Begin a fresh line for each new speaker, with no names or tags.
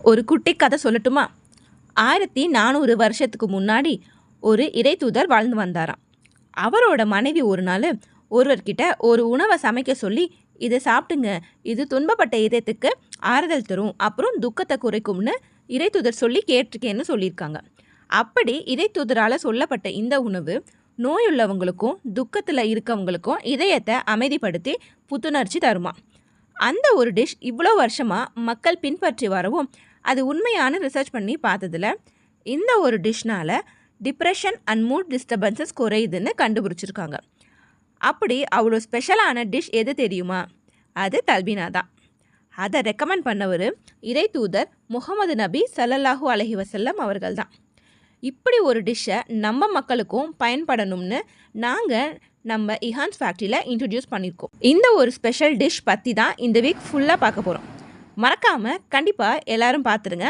ஒரு குட்டி கதை சொல்லட்டுமா? 1400 வருஷத்துக்கு முன்னாடி ஒரு இறைத்தூதர் வாழ்ந்து வந்தாராம். அவரோட மனைவி ஒரு நாள் ஒருவர்கிட்ட ஒரு உணவை சமைக்க சொல்லி, இதை சாப்பிட்டுங்க, இது துன்பப்பட்ட இதயத்துக்கு ஆறுதல் தரும், அப்புறம் துக்கத்தை குறைக்கும்னு இறைத்தூதர் சொல்லி கேட்டிருக்கேன்னு சொல்லியிருக்காங்க. அப்படி இறைத்தூதரால் சொல்லப்பட்ட இந்த உணவு நோயுள்ளவங்களுக்கும் துக்கத்தில் இருக்கவங்களுக்கும் இதயத்தை அமைதிப்படுத்தி புத்துணர்ச்சி தருமா. அந்த ஒரு டிஷ் இவ்வளோ வருஷமாக மக்கள் பின்பற்றி வரவும் அது உண்மையான ரிசர்ச் பண்ணி பார்த்ததில் இந்த ஒரு டிஷ்னால் டிப்ரெஷன் அண்ட் மூட் டிஸ்டர்பன்சஸ் குறையுதுன்னு கண்டுபிடிச்சிருக்காங்க. அப்படி அவ்வளோ ஸ்பெஷலான டிஷ் எது தெரியுமா? அது தல்பீனா தான். அதை ரெக்கமெண்ட் பண்ணவர் இறைத்தூதர் முகமது நபி ஸல்லல்லாஹு அலைஹி வஸல்லம் அவர்கள் தான். இப்படி ஒரு டிஷ்ஷை நம்ம மக்களுக்கும் பயன்படணும்னு நாங்கள் நம்ம இஹான்ஸ் ஃபேக்ட்ரியில் இன்ட்ரடியூஸ் பண்ணியிருக்கோம். இந்த ஒரு ஸ்பெஷல் டிஷ் பற்றி தான் இந்த வீக் ஃபுல்லாக பார்க்க போகிறோம். மறக்காமல் கண்டிப்பாக எல்லோரும் பார்த்துருங்க.